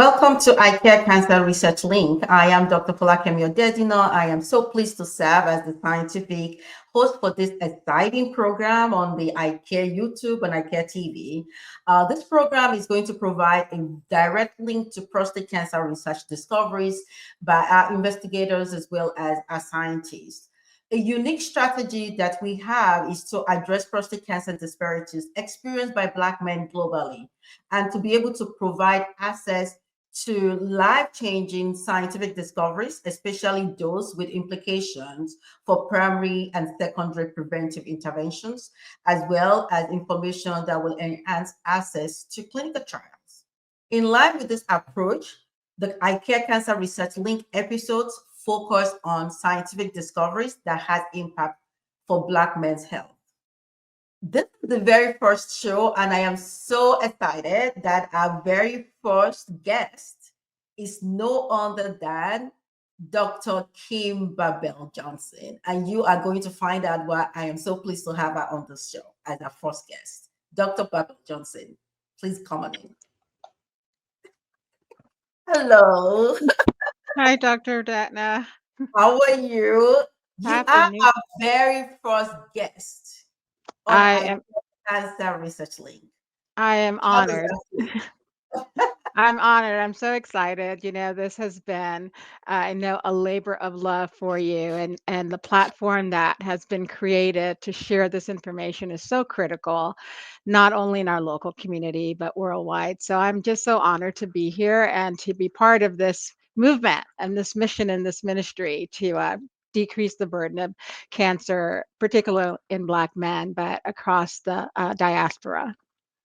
Welcome to iCare Cancer Research Link. I am Dr. Folakemi Odedino. I am so pleased to serve as the scientific host for this exciting program on the iCare YouTube and iCare TV. This program is going to provide a direct link to prostate cancer research discoveries by our investigators as well as our scientists. A unique strategy that we have is to address prostate cancer disparities experienced by Black men globally and to be able to provide access to life-changing scientific discoveries, especially those with implications for primary and secondary preventive interventions, as well as information that will enhance access to clinical trials. In line with this approach, the iCare Cancer Research Link episodes focus on scientific discoveries that has impact for Black men's health. This is the very first show, and I am so excited that our very first guest is no other than Dr. Kim Babel Johnson. And you are going to find out why I am so pleased to have her on this show as our first guest. Dr. Babel Johnson, please come on in. Hello. Hi, Dr. Datna. How are you? You Happy are New. our very first guest on I iCare am Cancer Research Link. I am How does honored. that feel? I'm honored. I'm so excited. This has been, I know, a labor of love for you, and the platform that has been created to share this information is so critical, not only in our local community but worldwide. So I'm just so honored to be here and to be part of this movement and this mission and this ministry to decrease the burden of cancer, particularly in Black men, but across the diaspora.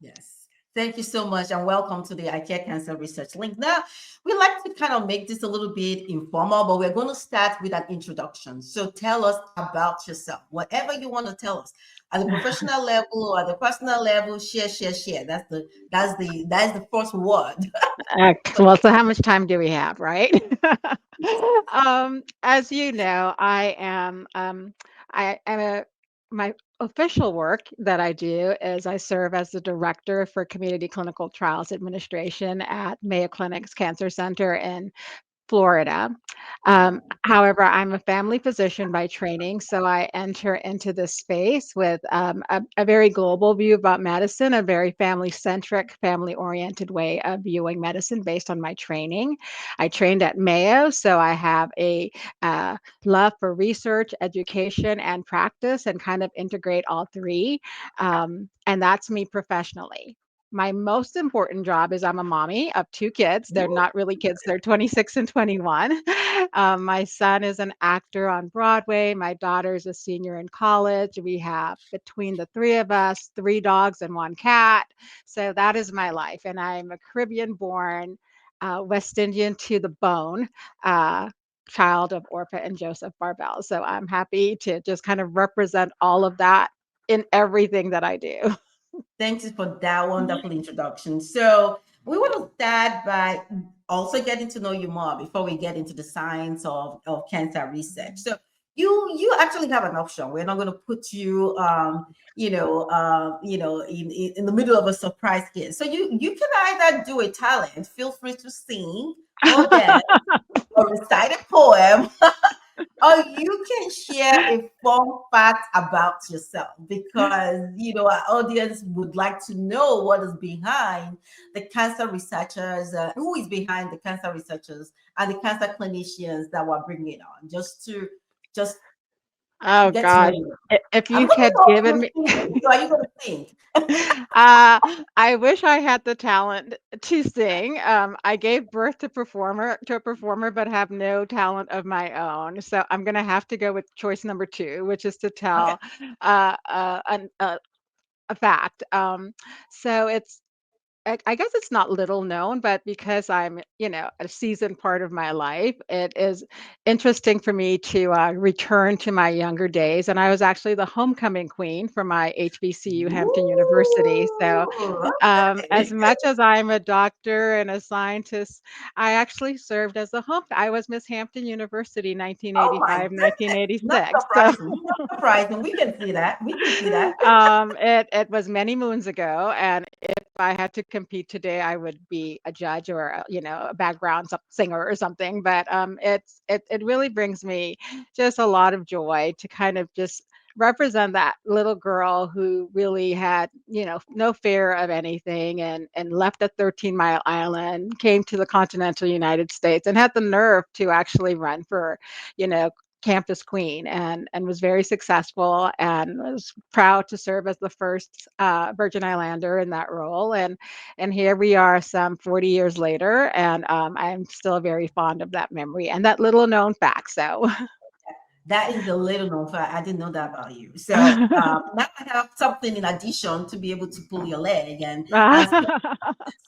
Yes. Thank you so much and welcome to the iCare Cancer Research Link. Now, we like to kind of make this a little bit informal, but we're going to start with an introduction. So tell us about yourself, whatever you want to tell us. At the professional level or at the personal level, share. That's the first word. Well, so how much time do we have, right? As you know, I am my official work that I do is I serve as the director for community clinical trials administration at Mayo Clinic's Cancer Center in Florida. However, I'm a family physician by training, so I enter into this space with a very global view about medicine, a very family centric, family oriented way of viewing medicine based on my training. I trained at Mayo, so I have a love for research, education, and practice, and kind of integrate all three. And that's me professionally. My most important job is I'm a mommy of two kids. They're Woo. not really kids, they're 26 and 21. My son is an actor on Broadway. My daughter is a senior in college. We have, between the three of us, three dogs and one cat. So that is my life. And I'm a Caribbean born, West Indian to the bone. Child of Orpha and Joseph Barbell. So I'm happy to just kind of represent all of that in everything that I do. Thank you for that wonderful introduction. So we want to start by also getting to know you more before we get into the science of cancer research. So you actually have an option. We're not going to put you in the middle of a surprise here. So you can either do a talent, feel free to sing, or dance, or recite a poem, or you can share a fun fact about yourself because our audience would like to know what is behind the cancer researchers, who is behind the cancer researchers and the cancer clinicians that we're bringing on, just Oh get to know gosh, you. if I'm you not had given going to me, sing. So are you going to sing? I wish I had the talent to sing. I gave birth to a performer, but have no talent of my own. So I'm gonna have to go with choice number two, which is to Okay. tell a fact. So it's I guess it's not little known, but because I'm, a seasoned part of my life, it is interesting for me to return to my younger days. And I was actually the homecoming queen for my HBCU Hampton University. So, Ooh, as okay. much as I'm a doctor and a scientist, I actually served as I was Miss Hampton University Oh my 1985, goodness. Not 1986. So, surprising. Not surprising. We can see that. We can see that. it was many moons ago, and I had to compete today, I would be a judge or a background singer or something. But it really brings me just a lot of joy to kind of just represent that little girl who really had no fear of anything and left a 13-mile island, came to the continental United States, and had the nerve to actually run for you know campus queen, and was very successful, and was proud to serve as the first Virgin Islander in that role. And here we are some 40 years later, and I'm still very fond of that memory and that little known fact. So That is the little known fact. I didn't know that about you. So now I have something in addition to be able to pull your leg and answer.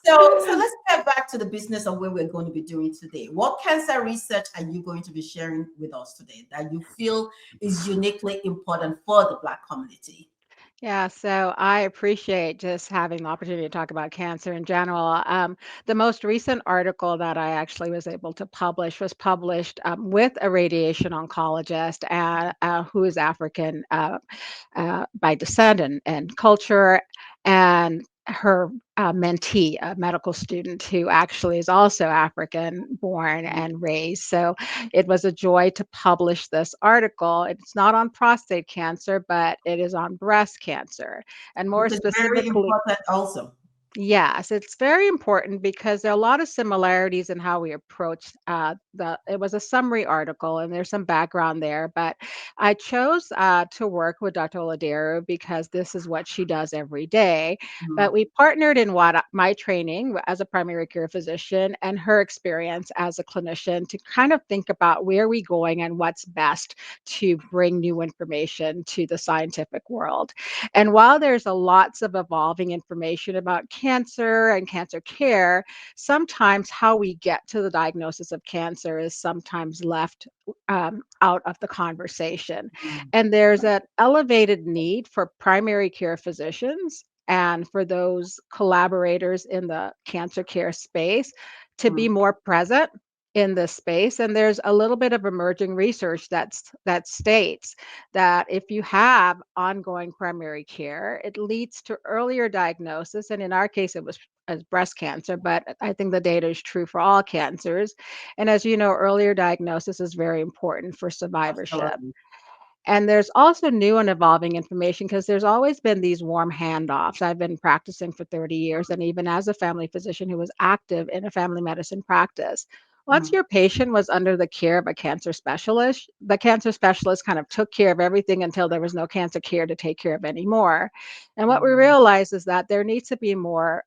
So let's get back to the business of what we're going to be doing today. What cancer research are you going to be sharing with us today that you feel is uniquely important for the Black community? Yeah, so I appreciate just having the opportunity to talk about cancer in general. The most recent article that I actually was able to publish was published with a radiation oncologist who is African by descent and culture, and her mentee, a medical student who actually is also African born and raised. So it was a joy to publish this article. It's not on prostate cancer, but it is on breast cancer. And more Which is very specifically, important also. yes, it's very important because there are a lot of similarities in how we approach it was a summary article and there's some background there, but I chose to work with Dr. Ladero because this is what she does every day. But Mhm. we partnered in my training as a primary care physician and her experience as a clinician to kind of think about where we going and what's best to bring new information to the scientific world. And while there's a lots of evolving information about cancer and cancer care, sometimes how we get to the diagnosis of cancer is sometimes left out of the conversation. Mhm. And there's an elevated need for primary care physicians and for those collaborators in the cancer care space to be Mhm. more present in this space. And there's a little bit of emerging research that states that if you have ongoing primary care, it leads to earlier diagnosis. And in our case, it was as breast cancer, but I think the data is true for all cancers. And as you know, earlier diagnosis is very important for survivorship. Absolutely. And there's also new and evolving information because there's always been these warm handoffs. I've been practicing for 30 years, and even as a family physician who was active in a family medicine practice. Once Mhm. your patient was under the care of a cancer specialist, the cancer specialist kind of took care of everything until there was no cancer care to take care of anymore. And what we Mhm. realized is that there needs to be more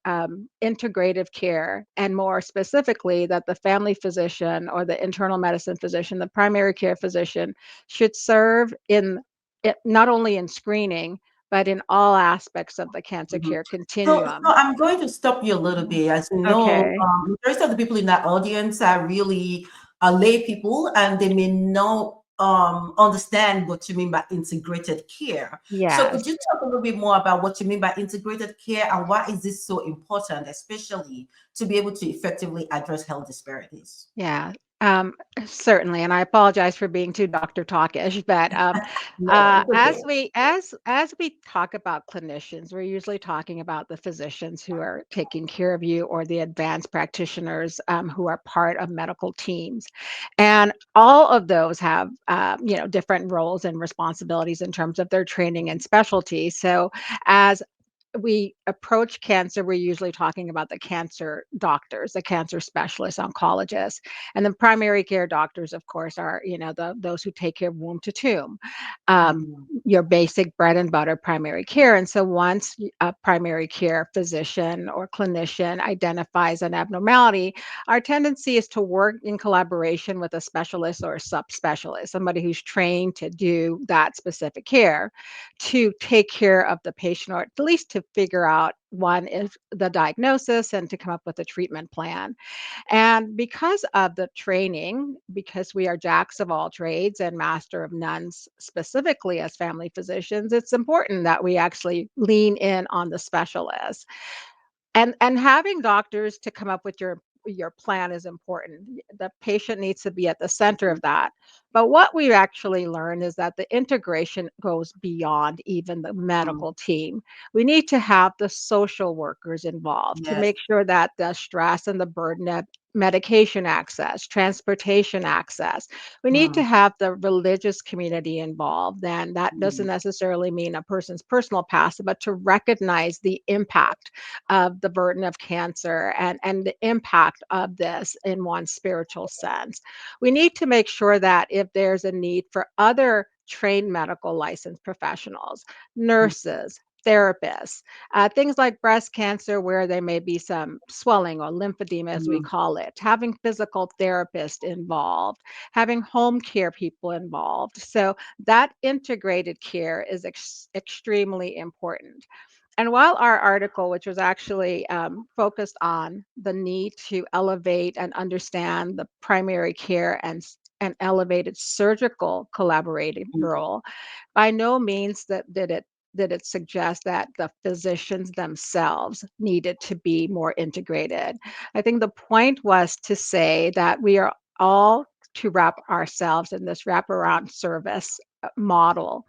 integrative care, and more specifically, that the family physician or the internal medicine physician, the primary care physician, should serve in it not only in screening, but in all aspects of the cancer Mhm. care So continuum. I'm going to stop you a little bit. As you know, Okay. most of the people in that audience are really lay people, and they may not understand what you mean by integrated care. So could Yes. you talk a little bit more about what you mean by integrated care and why is this so important, especially to be able to effectively address health disparities? Yeah, um, certainly, and I apologize for being too doctor talkish, but No, it's as okay. we talk about clinicians, we're usually talking about the physicians who are taking care of you, or the advanced practitioners who are part of medical teams, and all of those have different roles and responsibilities in terms of their training and specialty. So, as we approach cancer, we're usually talking about the cancer doctors, the cancer specialists, oncologists, and the primary care doctors, of course, are those who take care of womb to tomb, um, Mhm. your basic bread and butter primary care. And so, once a primary care physician or clinician identifies an abnormality, our tendency is to work in collaboration with a specialist or a subspecialist, somebody who's trained to do that specific care, to take care of the patient, or at least to figure out one is the diagnosis and to come up with a treatment plan. And because of the training, because we are jacks of all trades and master of none, specifically as family physicians, it's important that we actually lean in on the specialists. And having doctors to come up with your plan is important. The patient needs to be at the center of that. But what we've actually learned is that the integration goes beyond even the Mm. medical team. We need to have the social workers involved to Yes. make sure that the stress and the burden of medication access, transportation access. We need to Mm. have the religious community involved. And that doesn't Mm. necessarily mean a person's personal past, but to recognize the impact of the burden of cancer and the impact of this in one spiritual sense. We need to make sure that if there's a need for other trained medical licensed professionals, Mm. nurses, therapists, things like breast cancer, where there may be some swelling or lymphedema, as we Mm. call it, having physical therapists involved, having home care people involved. So, that integrated care is extremely important. And while our article, which was actually focused on the need to elevate and understand the primary care and elevated surgical collaborating Mm. role, by no means did it suggest that the physicians themselves needed to be more integrated. I think the point was to say that we are all to wrap ourselves in this wraparound service model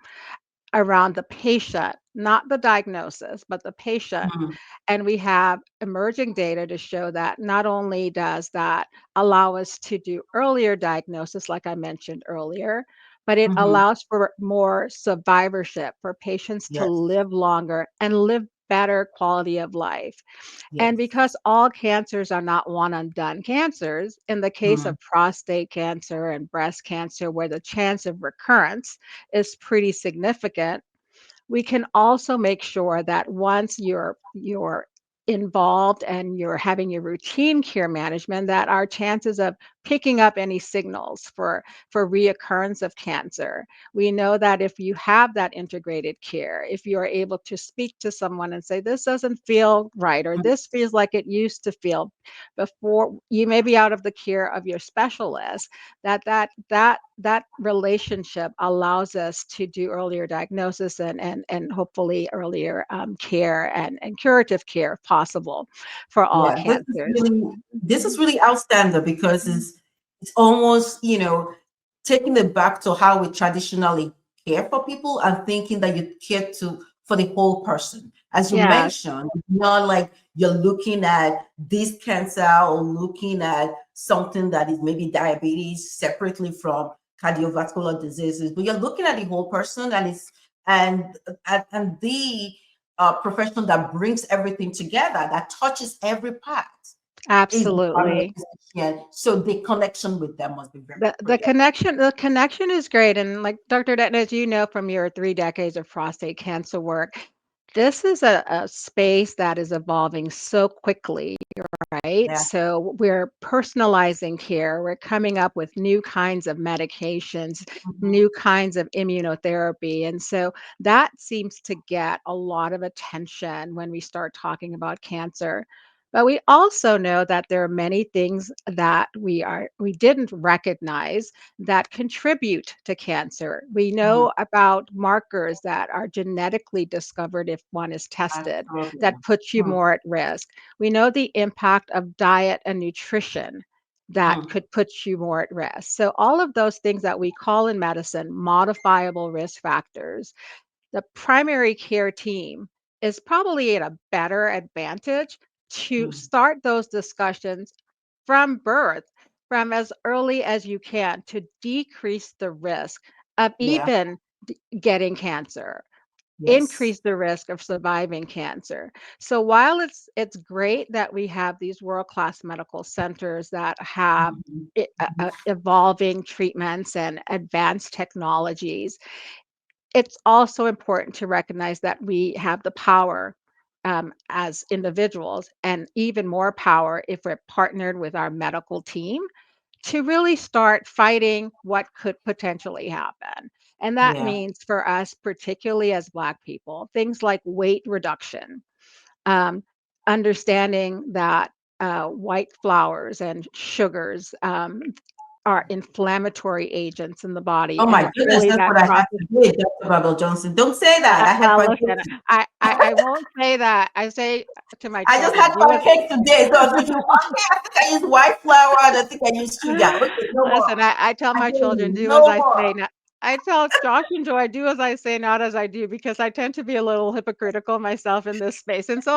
around the patient, not the diagnosis, but the patient. Mm. And we have emerging data to show that not only does that allow us to do earlier diagnosis, like I mentioned earlier, but it Mhm. allows for more survivorship, for patients to Yes. live longer and live better quality of life. And Yes. because all cancers are not one and done cancers, in the case Mm. of prostate cancer and breast cancer, where the chance of recurrence is pretty significant, we can also make sure that once you're involved and you're having your routine care management, that our chances of picking up any signals for reoccurrence of cancer, we know that if you have that integrated care, if you are able to speak to someone and say this doesn't feel right or Mm. this feels like it used to feel before you may be out of the care of your specialist, that relationship allows us to do earlier diagnosis and hopefully earlier care and curative care if possible for all Yeah, cancers. this is Mhm. really outstanding because Mhm. it's almost, taking it back to how we traditionally care for people and thinking that you care to for the whole person. As you Yes, mentioned, it's not like you're looking at this cancer or looking at something that is maybe diabetes separately from cardiovascular diseases, but you're looking at the whole person and and the profession that brings everything together, that touches every part, is the primary absolutely. physician. So the connection with them must be very The brilliant. connection is great, and like Dr. Dutton, as you know from your 3 decades of prostate cancer work, this is a space that is evolving so quickly, right? Yeah. So we're personalizing care. We're coming up with new kinds of medications, Mhm. new kinds of immunotherapy. And so that seems to get a lot of attention when we start talking about cancer. But we also know that there are many things that we didn't recognize that contribute to cancer. We Mhm. know about markers that are genetically discovered if one is tested Absolutely. that puts you Mm. more at risk. We know the impact of diet and nutrition that Mm. could put you more at risk. So, all of those things that we call in medicine modifiable risk factors, the primary care team is probably at a better advantage to Mm. start those discussions from birth, from as early as you can to decrease the risk of Yeah. even getting cancer, Yes. increase the risk of surviving cancer. So while it's great that we have these world-class medical centers that have Mhm. evolving treatments and advanced technologies, it's also important to recognize that we have the power as individuals, and even more power if we're partnered with our medical team to really start fighting what could potentially happen. And that Yeah. means for us, particularly as Black people, things like weight reduction, um, understanding that white flours and sugars are inflammatory agents in the body, Oh and my it's goodness, really that's that what I had process. today, Dr. Babel Johnson. Don't say that. I had Well, listen, pancakes. I won't say that. I say to my I just children, had "Do as." pancakes today. So I was thinking, okay, I think I use white flour and I think I use sugar. Okay, no more. Listen, I tell I my tell children, you, "Do as no I more. say, not." I tell Josh and Joy, "Do as I say, not as I do," because I tend to be a little hypocritical myself in this space, and so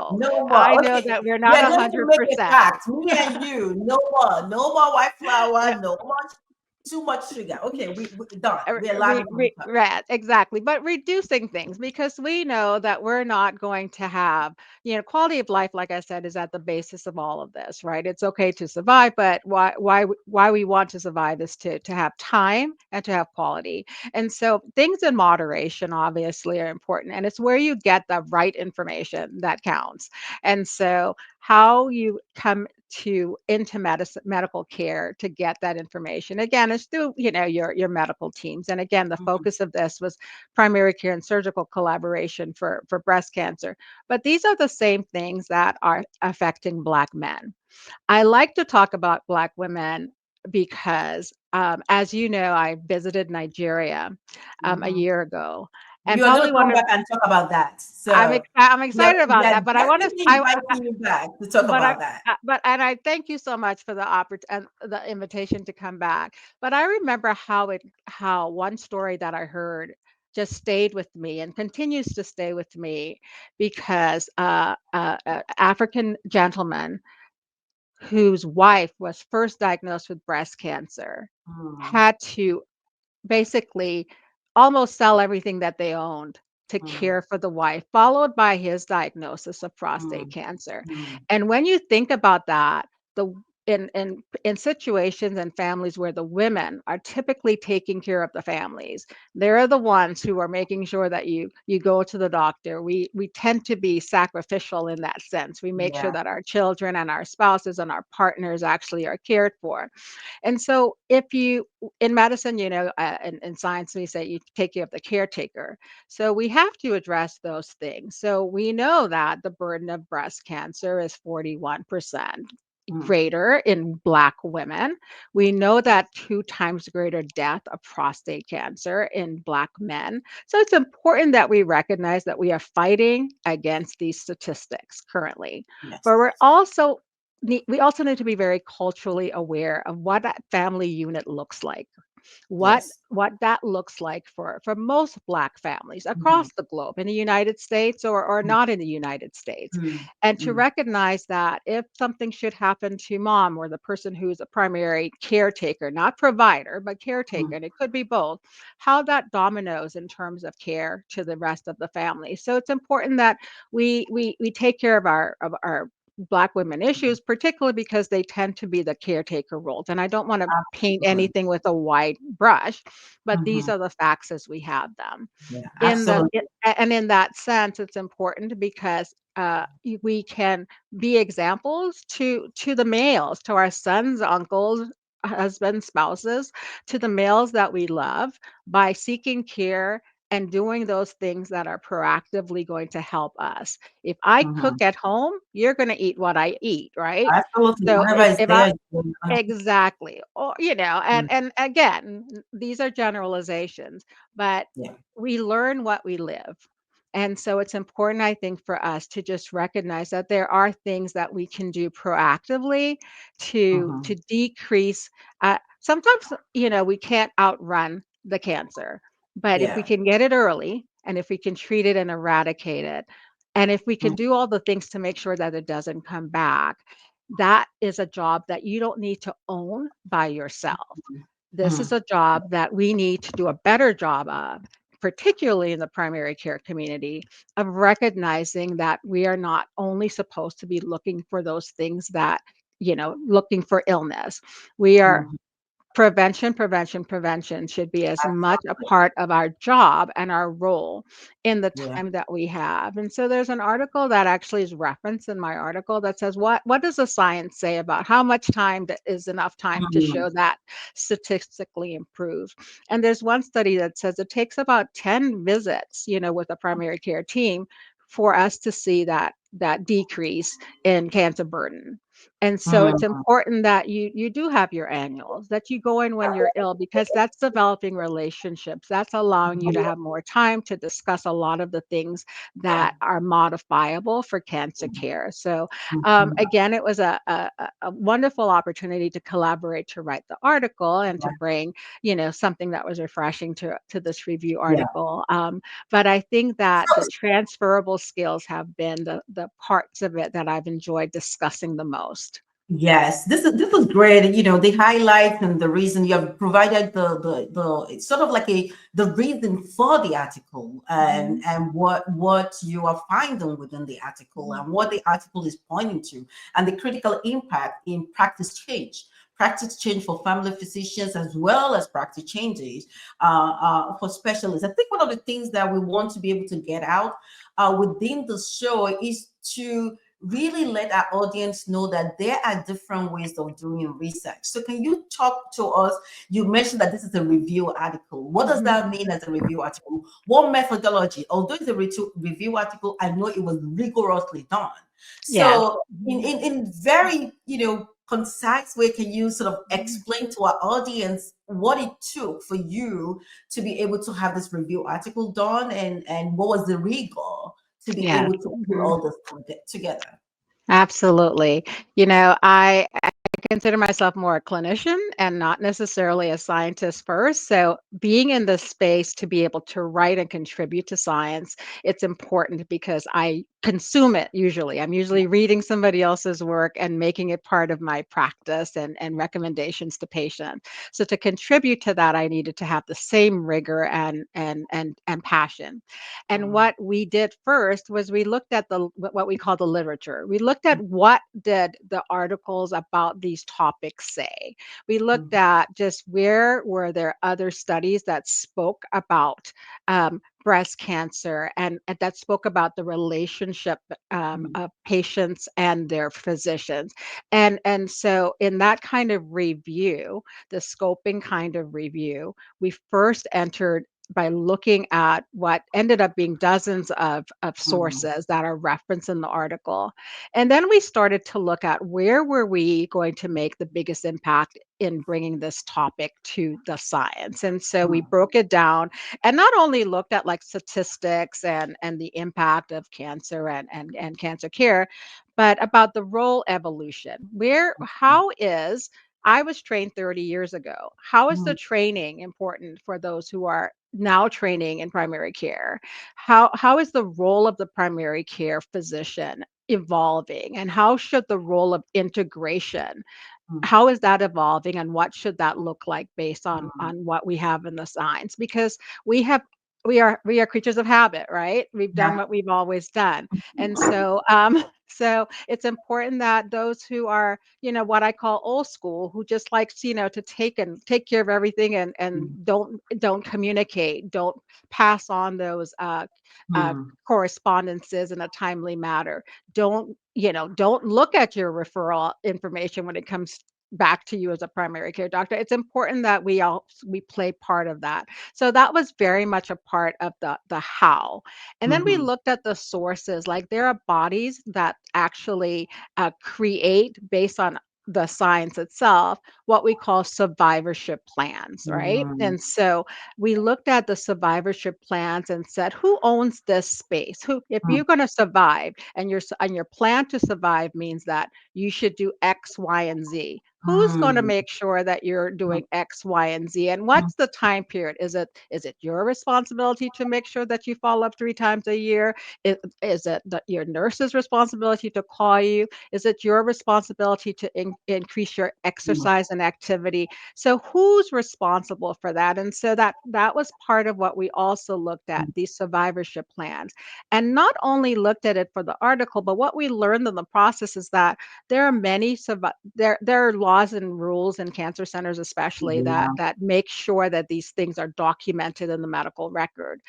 No I more. know Okay. that we're We not are going to make a 100%. pact. Me and you. No more. No more white flour. No more too much sugar. Okay, we done. We're landing on each other. Right, exactly. But reducing things because we know that we're not going to have, quality of life, like I said, is at the basis of all of this, right? It's okay to survive, but why we want to survive is to have time and to have quality. And so things in moderation obviously are important. And it's where you get the right information that counts. And so how you come to into medical care to get that information again is through your medical teams. And again, the Mhm, focus of this was primary care and surgical collaboration for breast cancer, but these are the same things that are affecting Black men. I like to talk about Black women because as you know, I visited Nigeria a mhm. year ago, and You are going probably to come one of back and talk about that. So I'm we excited we about are that, but I want to definitely inviting you back to talk but about that. and I thank you so much for the invitation to come back. But I remember how one story that I heard just stayed with me and continues to stay with me because African gentleman whose wife was first diagnosed with breast cancer Mm, had to basically almost sell everything that they owned to mm, care for the wife, followed by his diagnosis of prostate mm, cancer. mm. And when you think about that, the in situations and families where the women are typically taking care of the families, they're the ones who are making sure that you go to the doctor. We tend to be sacrificial in that sense. We make sure Yeah. that our children and our spouses and our partners actually are cared for. And so, if you in medicine, in science, we say you take care of the caretaker. So, we have to address those things. So, we know that the burden of breast cancer is 41% Mm, greater in Black women. We know that two times greater death of prostate cancer in Black men. So, it's important that we recognize that we are fighting against these statistics currently. But yes. we also need to be very culturally aware of what that family unit looks like, Yes. what that looks like for most Black families Mhm, across the globe in the United States or mm, not in the United States. mm, And to mm, recognize that if something should happen to mom or the person who's a primary caretaker, not provider, but caretaker, mm. and it could be both, how that dominoes in terms of care to the rest of the family. So it's important that we take care of our Black women issues, particularly because they tend to be the caretaker roles. And I don't want to paint Absolutely. anything with a wide brush, but these Mhm. are the facts as we have them. Yeah, In the absolutely. and in that sense, it's important because we can be examples to the males, to our sons, uncles, husbands, spouses, to the males that we love by seeking care and doing those things that are proactively going to help us. If I cook Mhm. at home, you're going to eat what I eat, right? Absolutely. So Whatever is if I there, you're gonna exactly. Or, mm, and again, these are generalizations, but yeah. we learn what we live. And so it's important, I think, for us to just recognize that there are things that we can do proactively to Mhm. decrease. Sometimes, we can't outrun the cancer, but if we Yeah. can get it early and if we can treat it and eradicate it, and if we can Mm, do all the things to make sure that it doesn't come back, that is a job that you don't need to own by yourself. This is mm, a job that we need to do a better job of, particularly in the primary care community, of recognizing that we are not only supposed to be looking for those things that, looking for illness. We are mhm. prevention should be as much a Absolutely. part of our job and our role in the Yeah. time that we have. And so there's an article that actually is referenced in my article that says what does the science say about how much time that is enough time to Mm, show that statistically improve. And there's one study that says it takes about 10 visits, with a primary care team for us to see that decrease in cancer burden. And so it's Mm, important that you do have your annuals, that you go in when you're ill because that's developing relationships. That's allowing you to have more time to discuss a lot of the things that are modifiable for cancer care. So mhm. again, it was a wonderful opportunity to collaborate to write the article and to bring, something that was refreshing to this review Yeah. article. But I think that the transferable skills have been the parts of it that I've enjoyed discussing the most. Yes, this is great. The highlights and the reason you have provided the it's sort of like the reason for the article, and Mhm. what you are finding within the article and what the article is pointing to, and the critical impact in practice change for family physicians, as well as practice changes for specialists. I think one of the things that we want to be able to get out within the show is to really let our audience know that there are different ways of doing research. So can you talk to us? You mentioned that this is a review article. What does Mhm. that mean as a review article? What methodology? Although it's a review article, I know it was rigorously done. Yes. So Mhm. in very, concise way, can you sort of Mhm. explain to our audience what it took for you to be able to have this review article done, and what was the rigor to be Yes. able to pull Mhm. all this together? Absolutely. I consider myself more a clinician and not necessarily a scientist first. So, being in this space to be able to write and contribute to science, it's important because I consume it usually. I'm usually reading somebody else's work and making it part of my practice and recommendations to patients. So, to contribute to that, I needed to have the same rigor and passion. And Mm, what we did first was we looked at what we call the literature. We looked at what did the articles about these topics say. We looked mm, at just where were there other studies that spoke about breast cancer and that spoke about the relationship mm, of patients and their physicians. And so in that kind of review, the scoping kind of review, we first entered by looking at what ended up being dozens of mm, sources that are referenced in the article. And then we started to look at where were we going to make the biggest impact in bringing this topic to the science. And so we mm, broke it down and not only looked at like statistics and the impact of cancer and cancer care, but about the role evolution. How is I was trained 30 years ago. How is the mm, training important for those who are now training in primary care? How is the role of the primary care physician evolving? And how should the role of integration, mm, how is that evolving and what should that look like based mm. on what we have in the science? Because we have we are creatures of habit, right? We've done Yeah. what we've always done. And so so it's important that those who are, what I call old school, who just likes, to take care of everything and Mm, don't communicate, don't pass on those mm, correspondences in a timely manner, don't look at your referral information when it comes back to you as a primary care doctor. It's important that we play part of that. So that was very much a part of the how. And then we mhm, looked at the sources. Like there are bodies that actually create based on the science itself what we call survivorship plans, right? mm, And so we looked at the survivorship plans and said, who owns this space? Who, if mm, you're going to survive and your plan to survive means that you should do X, Y, and Z. Who's going to mm, make sure that you're mm, doing X, Y, and Z? And mm, what's the time period? Is it your responsibility to make sure that you follow up 3 times a year? Is it your nurse's responsibility to call you? Is it your responsibility to increase your mm, exercise and activity? So who's responsible for that? And so that was part of what we also looked at, mm, these survivorship plans. And not only looked at it for the article, but what we learned in the process is that there are there are laws and rules in cancer centers especially yeah, that make sure that these things are documented in the medical record.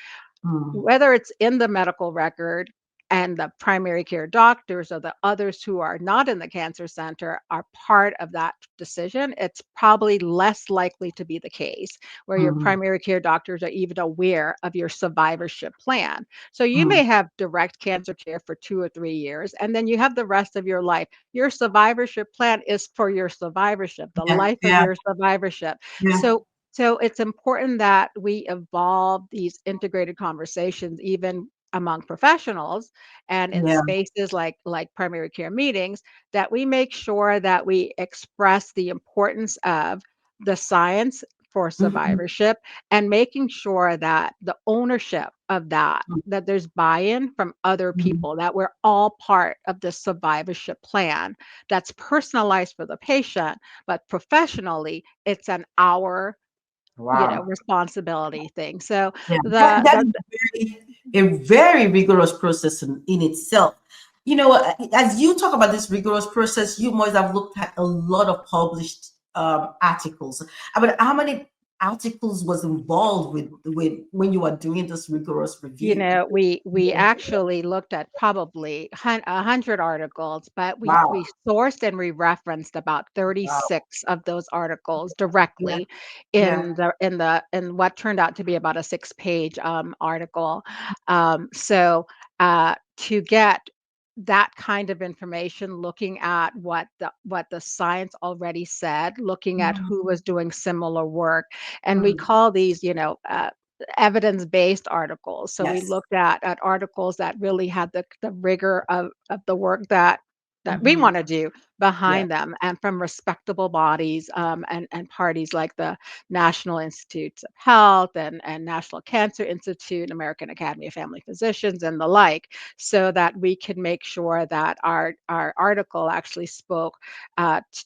mm, Whether it's in the medical record and the primary care doctors or the others who are not in the cancer center are part of that decision, it's probably less likely to be the case where your Mhm. primary care doctors are even aware of your survivorship plan. So you Mhm. may have direct cancer care for 2 or 3 years, and then you have the rest of your life. Your survivorship plan is for your survivorship, the Yeah, life of yeah, your survivorship. yeah, So it's important that we evolve these integrated conversations even among professionals and in yeah. spaces like primary care meetings, that we make sure that we express the importance of the science for Mhm. survivorship, and making sure that the ownership of that there's buy-in from other Mhm. people, that we're all part of the survivorship plan that's personalized for the patient, but professionally it's an our Wow. responsibility thing. So Yeah, that the that the is very rigorous process in itself. As you talk about this rigorous process, you must have looked at a lot of published articles. I mean, how many articles was involved with when you were doing this rigorous review? we actually looked at probably 100 articles, but Wow, we sourced and we referenced about wow, 36 of those articles yeah, directly yeah. in what turned out to be about a 6-page article. To get that kind of information, looking at what the science already said, looking at Mhm, who was doing similar work, and we mhm. call these, evidence-based articles. So we Yes. looked at articles that really had the rigor of the work that we Mhm. want to do Yeah. behind them, and from respectable bodies, and parties like the National Institutes of Health and National Cancer Institute, American Academy of Family Physicians, and the like, so that we could make sure that our article actually spoke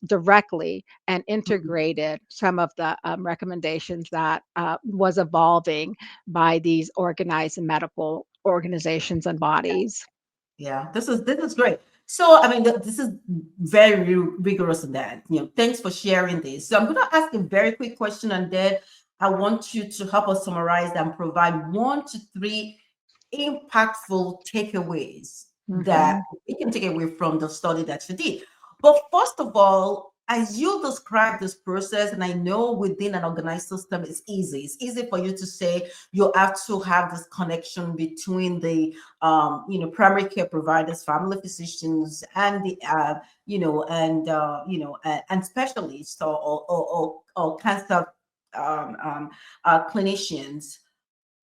directly and Mhm. integrated some of the recommendations that was evolving by these organized medical organizations and bodies. Yeah, this is great. So, I mean, this is very rigorous in that. Thanks for sharing this. So, I'm going to ask a very quick question, and then I want you to help us summarize and provide 1 to 3 impactful takeaways that Mhm. we can take away from the study that you did. But first of all, as you describe this process, and I know within an organized system, it's easy. It's easy for you to say you have to have this connection between the primary care providers, family physicians, and the and specialists or cancer clinicians.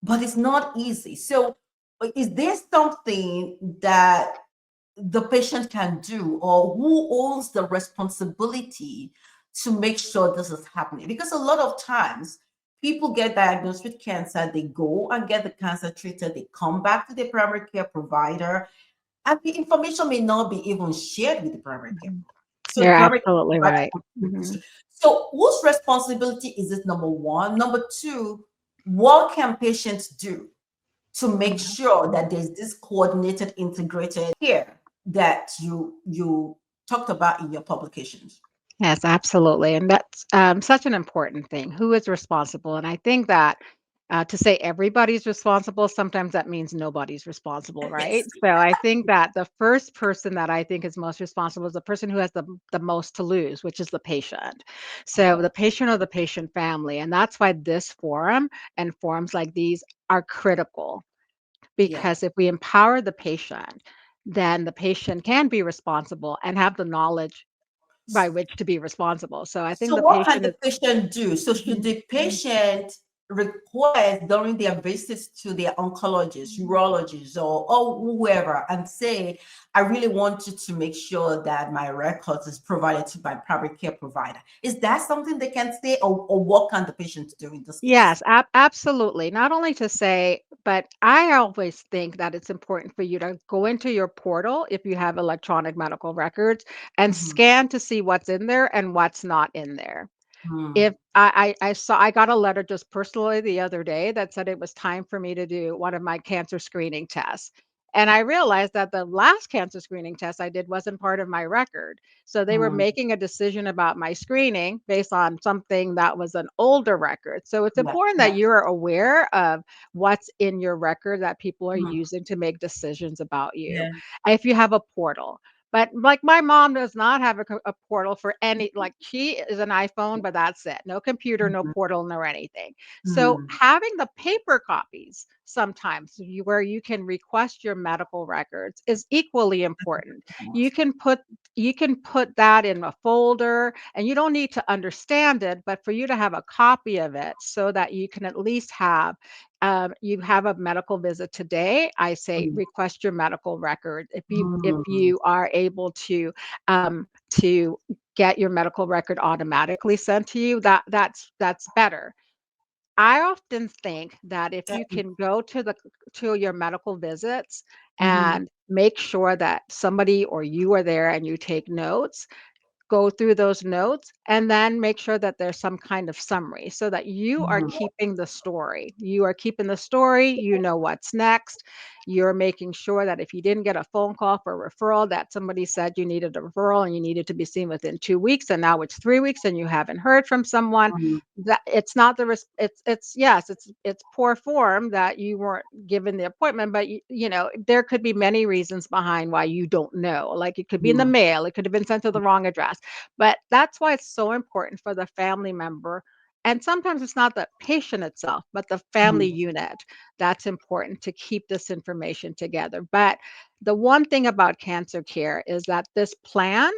But it's not easy. So, is there something that the patient can do, or who owns the responsibility to make sure this is happening? Because a lot of times people get diagnosed with cancer, they go and get the cancer treated, they come back to the primary care provider, and the information may not be even shared with the primary care Mhm. provider. So the You're primary care absolutely provider right. continues. Mhm. So whose responsibility is it, number one? Number two, what can patients do to make Mhm. sure that there's this coordinated, integrated care that you talked about in your publications? Yes, absolutely. And that's such an important thing. Who is responsible? And I think that to say everybody's responsible, sometimes that means nobody's responsible, right? Yes. So I think that the first person that I think is most responsible is the person who has the most to lose, which is the patient. So Okay. the patient or the patient family. And that's why this forum and forums like these are critical, Yeah. because if we empower the patient, then the patient can be responsible and have the knowledge by which to be responsible. So I think So the what can patient the is. patient do? So should Mhm, the mhm, patient request during their visits to their oncologist, urologist, or whoever, and say, I really want you to make sure that my records is provided to my primary care provider? Is that something they can say, or what can the patient do in this case? yes, absolutely. Not only to say, but I always think that it's important for you to go into your portal if you have electronic medical records and Mhm. scan to see what's in there and what's not in there. Mm. If I got a letter just personally the other day that said it was time for me to do one of my cancer screening tests. And I realized that the last cancer screening test I did wasn't part of my record. So they were Mm, making a decision about my screening based on something that was an older record. So it's yeah, important that yeah. you're aware of what's in your record that people are Mm, using to make decisions about you. yeah. If you have a portal, but like my mom does not have a portal for any, like she is an iPhone, but that's it. No computer, no Mhm, portal, no anything. So mm, having the paper copies sometimes where you can request your medical records is equally important. You yes. can put you can put that in a folder and you don't need to understand it, but for you to have a copy of it so that you can at least have you have a medical visit today, I say Mm, request your medical record. If mm, you are able to get your medical record automatically sent to you, that's better. I often think that if that you can go to your medical visits mhm, and make sure that somebody or you are there and you take notes, go through those notes and then make sure that there's some kind of summary so that you are mhm, keeping the story. You are keeping the story, you know what's next. You're making sure that if you didn't get a phone call for a referral, that somebody said you needed a referral and you needed to be seen within 2 weeks, and now it's 3 weeks and you haven't heard from someone. mhm, That it's not the it's yes, it's poor form that you weren't given the appointment, but you know there could be many reasons behind why you don't know. Like it could be in the mhm, mail, it could have been sent to the wrong address, but that's why it's so important for the family member. And sometimes it's not the patient itself, but the family mhm, unit that's important to keep this information together. But the one thing about cancer care is that this plan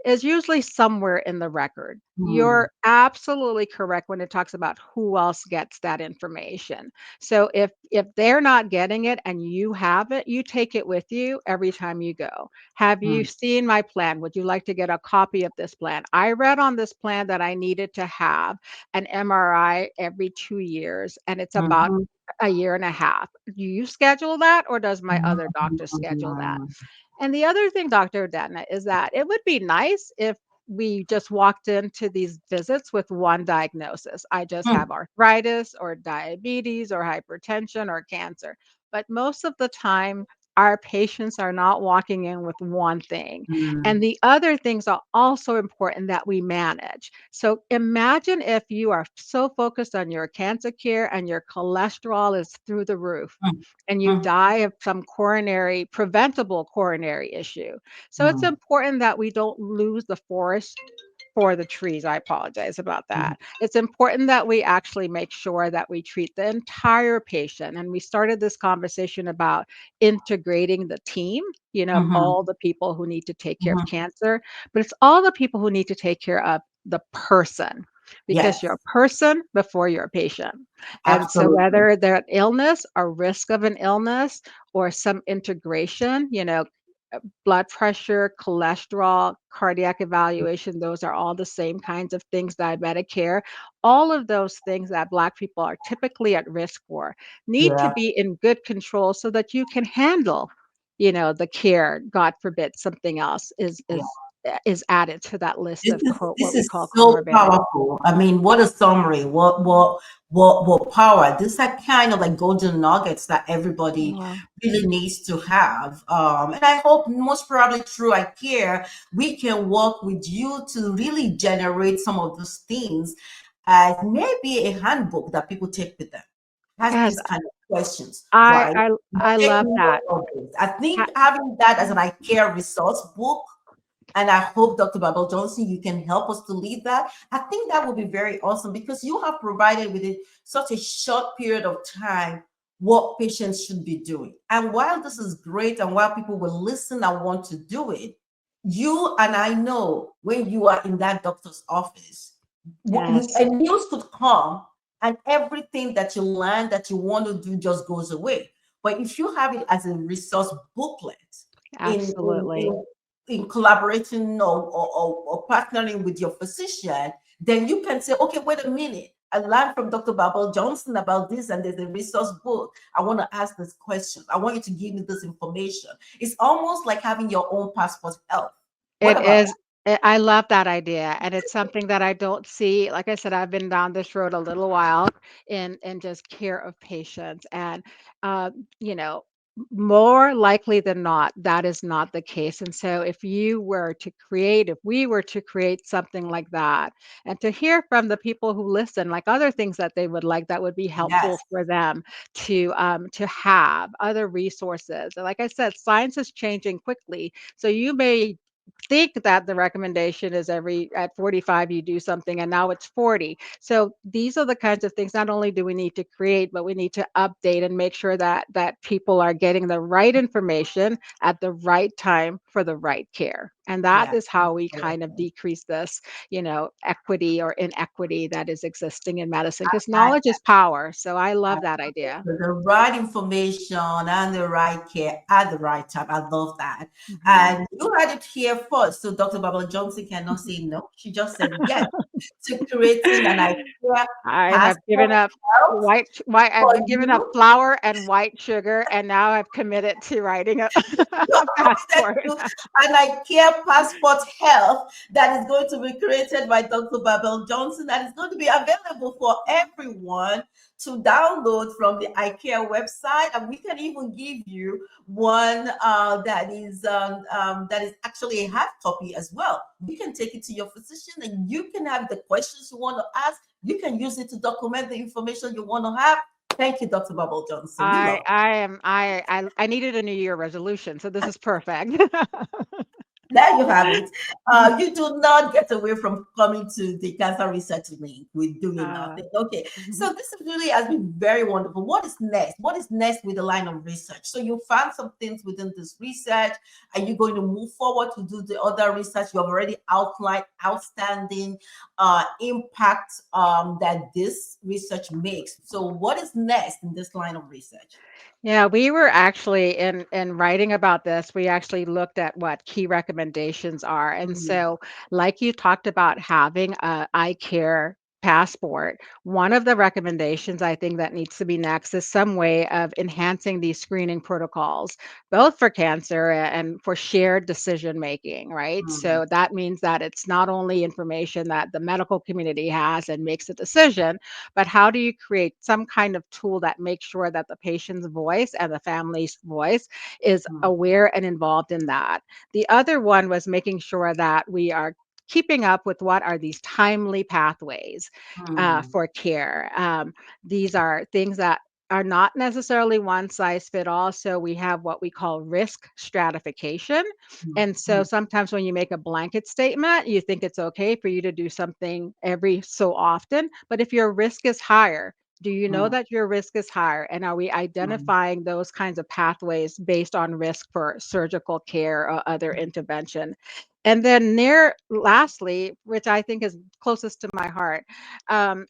is usually somewhere in the record. mhm, You're absolutely correct when it talks about who else gets that information. So if they're not getting it and you have it, you take it with you every time you go. Have you mhm, seen my plan? Would you like to get a copy of this plan? I read on this plan that I needed to have an MRI every 2 years, and it's about mhm, a year and a half. Do you schedule that, or does my mhm, other doctor schedule that? mhm, And the other thing, Dr. Dana, is that it would be nice if we just walked into these visits with one diagnosis. I just mhm, have arthritis or diabetes or hypertension or cancer. But most of the time, our patients are not walking in with one thing. mhm, And the other things are also important that we manage. So imagine if you are so focused on your cancer care and your cholesterol is through the roof and you mhm, die of some coronary preventable coronary issue. So it's mhm, important that we don't lose the forest for the trees. I apologize about mhm, that. It's important that we actually make sure that we treat the entire patient. And we started this conversation about integrating the team, you know, of mhm, all the people who need to take care of mhm. cancer, but it's all the people who need to take care of the person because you're Yes, a person before you're a patient. And so absolutely. whether they're an illness, a risk of an illness, or some integration, you know, blood pressure, cholesterol, cardiac evaluation, those are all the same kinds of things, diabetic care. All of those things that Black people are typically at risk for need to Yeah, be in good control so that you can handle, you know, the care. God forbid something else yeah. is added to that list This of is what this we is call so comorbidity. powerful. I mean, what a summary. What power. These are kind of like golden nuggets that everybody Yeah. really needs to have. And I hope most probably through iCare, we can work with you to really generate some of those things as maybe a handbook that people take with them. Has Yes, these kind of questions, I right? I I Take love note that. of this. I Ha- think having that as an iCare resource book, and I hope, Dr. Babel Johnson, you can help us to lead that. I think that would be very awesome because you have provided within such a short period of time what patients should be doing. And while this is great and while people will listen and want to do it, you and I know when you are in that doctor's office, Yes, a news could come and everything that you learn that you want to do just goes away. But if you have it as a resource booklet, in in absolutely. in, in collaborating or partnering with your physician, then you can say, okay, wait a minute. I learned from Dr. Babel Johnson about this, and there's a resource book. I want to ask this question. I want you to give me this information. It's almost like having your own passport health. What It about is I love that idea, and it's something that I don't see. Like I said, I've been down this road a little while in just care of patients, and you know, More likely than not, that is not the case. And so if we were to create something like that, and to hear from the people who listen, like other things that they would like that would be helpful Yes. for them to have other resources. And like I said, science is changing quickly. So you may think that the recommendation is every at 45 you do something and now it's 40. So these are the kinds of things not only do we need to create, but we need to update and make sure that people are getting the right information at the right time for the right care. And that Yeah. is how we kind of decrease this, equity or inequity that is existing in medicine, because knowledge is power. So I love that idea. The right information and the right care at the right time. I love that. Mhm. And you had it here first. So Dr. Barbara Johnson cannot say no. She just said yes to creating an idea I have given passport up health white I've for been given up you. flour and white sugar, and now I've committed to writing a You're a committed passport. to an IKEA passport health that is going to be created by Dr. Babel Johnson, that is going to be available for everyone to download from the IKEA website. And we can even give you one that is actually a hard copy as well. You can take it to your physician and you can have the questions you want to ask. You can use it to document the information you want to have. Thank you, Dr. Babel Johnson. We love I needed a New Year resolution, so this is perfect. There you have it. You do not get away from coming to the cancer research link with doing Uh, nothing. Okay, so this is really has been very wonderful. What is next? What is next with the line of research? So you found some things within this research. Are you going to move forward to do the other research? You have already outlined outstanding impact that this research makes. So what is next in this line of research? Yeah, we were actually in writing about this, we actually looked at what key recommendations are. And Mhm, so, like you talked about having a eye care passport, one of the recommendations I think that needs to be next is some way of enhancing these screening protocols, both for cancer and for shared decision making, right? mhm, So that means that it's not only information that the medical community has and makes a decision, but how do you create some kind of tool that makes sure that the patient's voice and the family's voice is mhm, aware and involved in that? The other one was making sure that we are keeping up with what are these timely pathways mhm, for care. These are things that are not necessarily one size fit all. So we have what we call risk stratification. And so mhm, sometimes when you make a blanket statement, you think it's okay for you to do something every so often. But if your risk is higher, do you know mhm, that your risk is higher? And are we mhm, identifying those kinds of pathways based on risk for surgical care or other intervention? And then there, lastly, which I think is closest to my heart,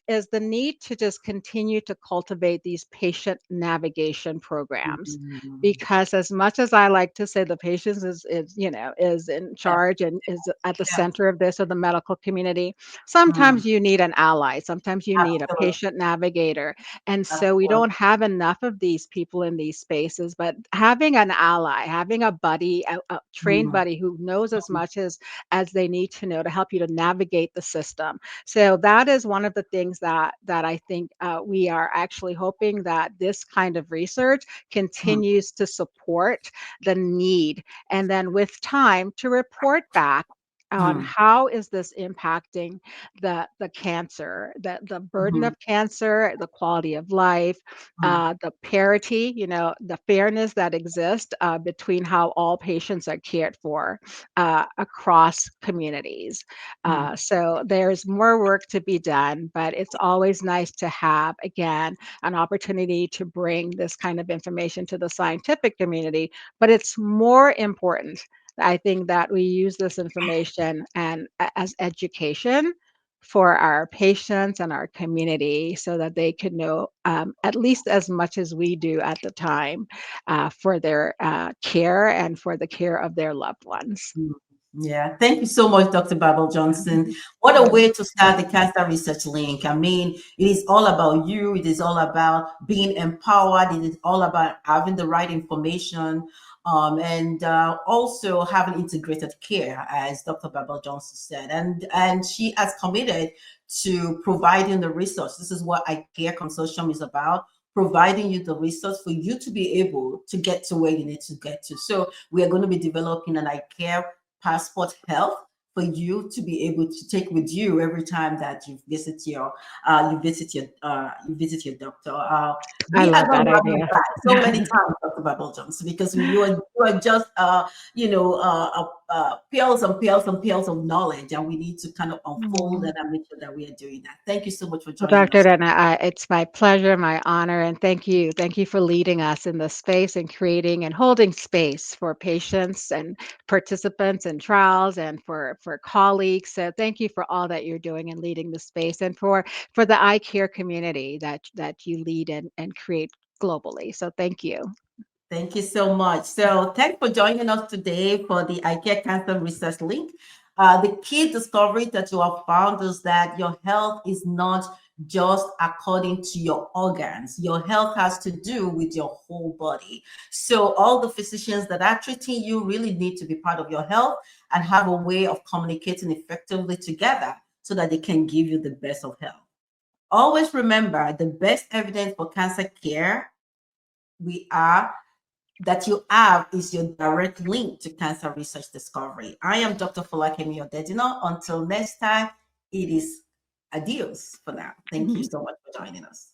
is the need to just continue to cultivate these patient navigation programs. mhm. Because as much as I like to say the patient is in Yeah, charge and is at the yeah, center of this or the medical community, sometimes mm, you need an ally, sometimes you need a absolutely, patient navigator. And so we absolutely. don't have enough of these people in these spaces, but having an ally, having a buddy, a trained Mm, buddy who knows as much as they need to know to help you to navigate the system. So that is one of the things that I think we are actually hoping that this kind of research mm, continues to support the need, and then with time to report back on mm, how is this impacting the cancer, the burden mhm, of cancer, the quality of life, mm, the parity, the fairness that exists between how all patients are cared for across communities. mm, So there's more work to be done, but it's always nice to have, again, an opportunity to bring this kind of information to the scientific community. But it's more important, I think, that we use this information and as education for our patients and our community so that they can know at least as much as we do at the time for their care and for the care of their loved ones. mm. Yeah, thank you so much, Dr. Babel Johnson. What a Mhm. way to start the Cancer Research Link. I mean, it is all about you. It is all about being empowered. It is all about having the right information, and also having integrated care, as Dr. Babel Johnson said. And she has committed to providing the resource. This is what ICARE Consortium is about, providing you the resource for you to be able to get to where you need to get to. So we are going to be developing an iCare Passport Health for you to be able to take with you every time that you visit your doctor. I We are love going that to have you idea. back so many times, Dr. Bubble Johnson, because you are just pills and pills and pills of knowledge, and we need to kind of unfold Aw. that and make sure that we are doing that. Thank you so much for Well, joining Dr. us. Dana, it's my pleasure, my honor, and thank you. Thank you for leading us in this space and creating and holding space for patients and participants in trials and for colleagues. So thank you for all that you're doing and leading the space and for the eye care community that you lead and create globally. So thank you. Thank you so much. So, thanks for joining us today for the iCare Cancer Research Link. The key discovery that you have found is that your health is not just according to your organs. Your health has to do with your whole body. So, all the physicians that are treating you really need to be part of your health and have a way of communicating effectively together so that they can give you the best of health. Always remember the best evidence for cancer care we are that you have is your direct link to cancer research discovery. I am Dr. Folakemi Odedino. Until next time, it is adios for now. Thank you so much for joining us.